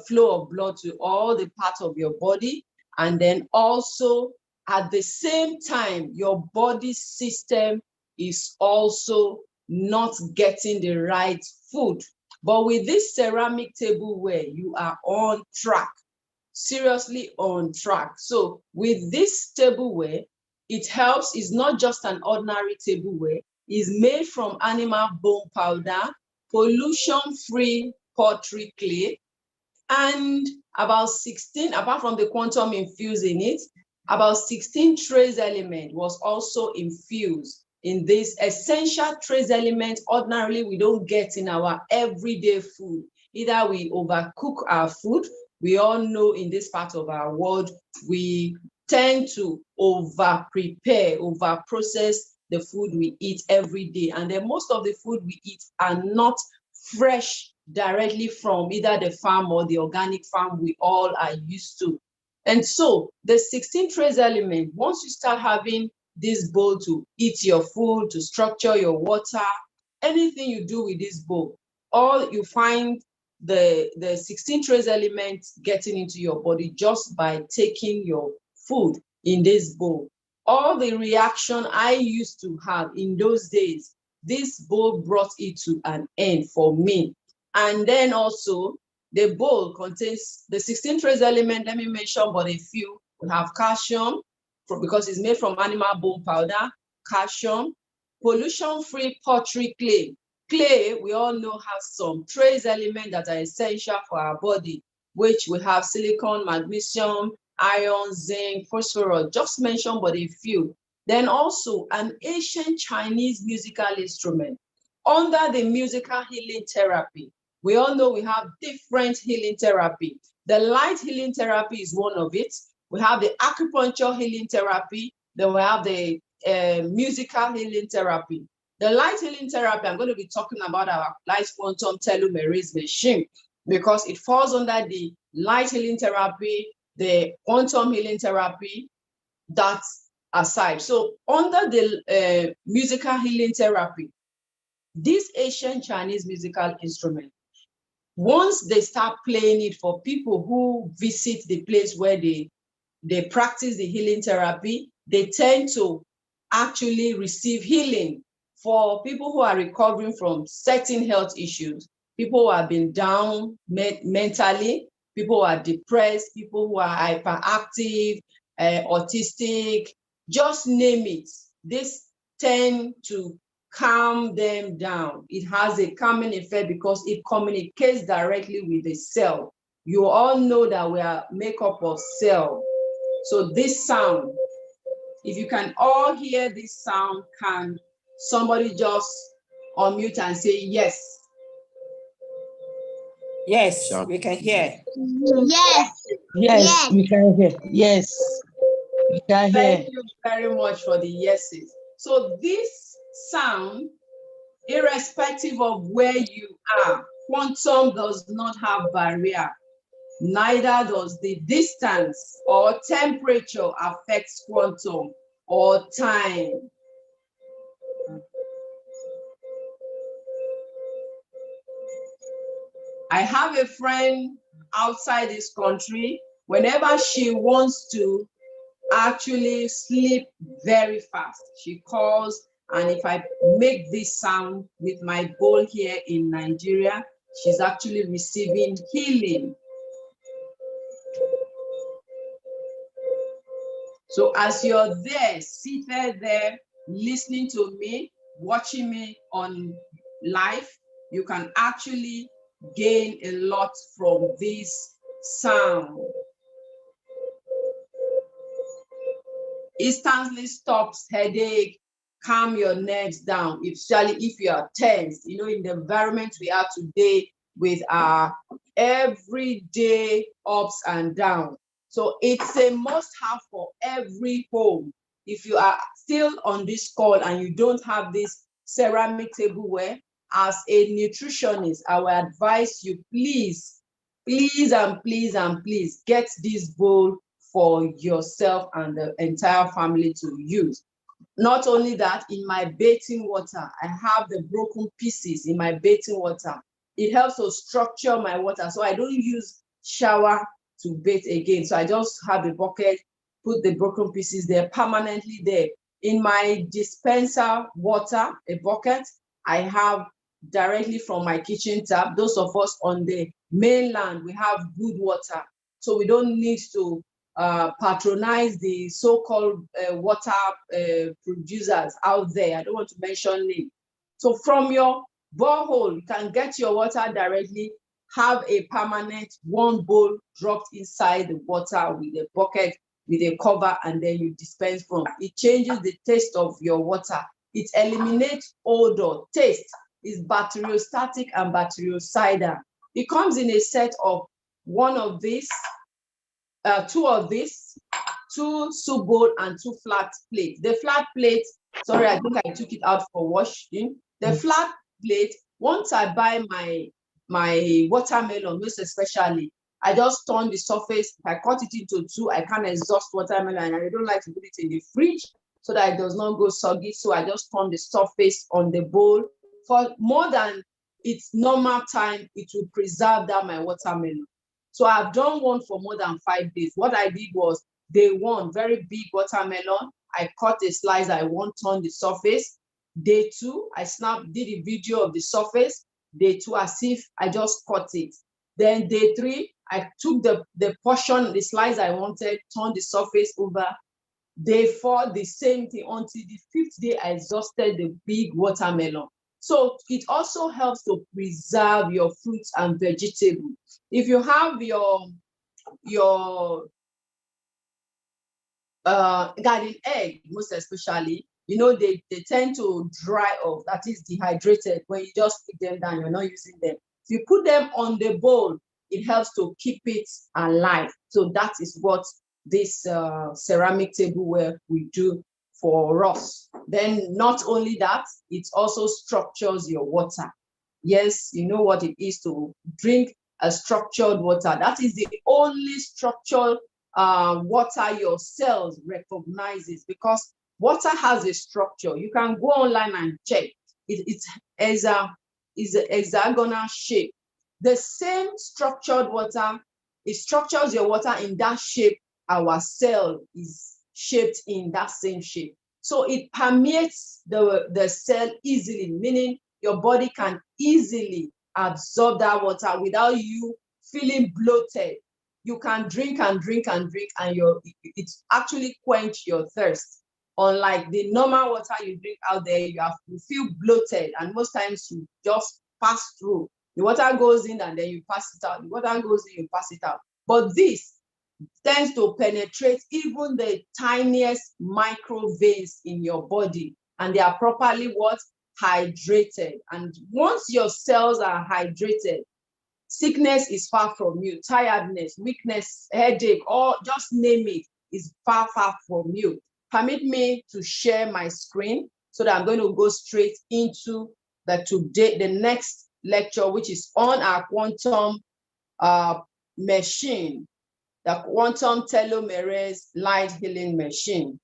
flow of blood to all the parts of your body. And then also at the same time, your body system is also not getting the right food. But with this ceramic tableware, you are on track, seriously on track. So with this tableware, it helps. It's not just an ordinary tableware. It's made from animal bone powder, pollution-free pottery clay, and about 16, apart from the quantum infused in it, about 16 trace element was also infused in this essential trace element. Ordinarily, we don't get in our everyday food. Either we overcook our food. We all know in this part of our world, we tend to over-prepare, over-process the food we eat every day. And then most of the food we eat are not fresh directly from either the farm or the organic farm we all are used to. And so the 16 trace element, once you start having this bowl to eat your food, to structure your water, anything you do with this bowl, all you find the 16 trace elements getting into your body just by taking your food in this bowl. All the reaction I used to have in those days, this bowl brought it to an end for me. And then also, the bowl contains the 16 trace element, let me mention but a few. We have calcium, because it's made from animal bone powder, calcium, pollution-free pottery clay. Clay, we all know, has some trace elements that are essential for our body, which we have silicon, magnesium, iron, zinc, phosphorus, just mention but a few. Then also an ancient Chinese musical instrument. Under the musical healing therapy, we all know we have different healing therapy. The light healing therapy is one of it. We have the acupuncture healing therapy. Then we have the musical healing therapy. The light healing therapy, I'm going to be talking about our light quantum telomerase machine because it falls under the light healing therapy, the quantum healing therapy, that's aside. So under the musical healing therapy, this ancient Chinese musical instrument, once they start playing it for people who visit the place where they practice the healing therapy, they tend to actually receive healing. For people who are recovering from certain health issues, people who have been down mentally, people who are depressed, people who are hyperactive, autistic, just name it. This tend to calm them down. It has a calming effect because it communicates directly with the cell. You all know that we are made up of cell. So this sound, if you can all hear this sound, can somebody just unmute and say yes? Yes, we can hear. Yes. Yes, we can hear. Yes, we can hear. Thank you very much for the yeses. So this sound, irrespective of where you are, quantum does not have barrier. Neither does the distance or temperature affects quantum or time. I have a friend outside this country. Whenever she wants to actually sleep very fast, she calls, and if I make this sound with my bowl here in Nigeria, she's actually receiving healing. So as you're there, seated there, listening to me, watching me on live, you can actually gain a lot from this sound. Instantly stops headache, calm your nerves down, especially if you are tense. You know, in the environment we are today with our everyday ups and downs. So it's a must-have for every home. If you are still on this call and you don't have this ceramic tableware, as a nutritionist, I will advise you, please, please, and please, and please get this bowl for yourself and the entire family to use. Not only that, in my bathing water, I have the broken pieces in my bathing water. It helps to structure my water, so I don't use shower to bathe again. So I just have a bucket, put the broken pieces there permanently there. In my dispenser water, a bucket, I have directly from my kitchen tap. Those of us on the mainland, we have good water. So we don't need to patronize the so-called water producers out there. I don't want to mention names. So from your borehole, you can get your water directly, have a permanent one bowl dropped inside the water with a bucket, with a cover, and then you dispense from. It changes the taste of your water. It eliminates odor. Taste is bacteriostatic and bactericidal. It comes in a set of one of these, two of these, 2 soup bowl and 2 flat plates. The flat plate, sorry, I think I took it out for washing. The flat plate, once I buy my watermelon, most especially, I just turn the surface. If I cut it into 2, I can't exhaust watermelon, and I don't like to put it in the fridge so that it does not go soggy. So I just turn the surface on the bowl. For more than its normal time, it will preserve that my watermelon. So I've done one for more than 5 days. What I did was, day 1, very big watermelon. I cut a slice, I want on the surface. Day 2, I did a video of the surface. Day 2, as if I just cut it. Then day 3, I took the portion, the slice I wanted, turned the surface over. Day 4, the same thing, until the 5th day, I exhausted the big watermelon. So it also helps to preserve your fruits and vegetables. If you have your garden egg, most especially, you know, they tend to dry off, that is dehydrated. When you just put them down, you're not using them. If you put them on the bowl, it helps to keep it alive. So that is what this ceramic tableware will do for us. Then not only that, it also structures your water. Yes, you know what it is to drink a structured water. That is the only structured water your cells recognizes, because water has a structure. You can go online and check. It is an hexagonal shape. The same structured water, it structures your water in that shape. Our cell is shaped in that same shape. So it permeates the cell easily, meaning your body can easily absorb that water without you feeling bloated. You can drink and drink and drink, and it actually quench your thirst. Unlike the normal water you drink out there, you feel bloated, and most times you just pass through. The water goes in and then you pass it out. The water goes in, you pass it out. But this tends to penetrate even the tiniest micro veins in your body, and they are properly what? Hydrated. And once your cells are hydrated, sickness is far from you. Tiredness, weakness, headache, or just name it, is far, far from you. Permit me to share my screen so that I'm going to go straight into the next lecture, which is on our quantum machine, the quantum telomerase light healing machine.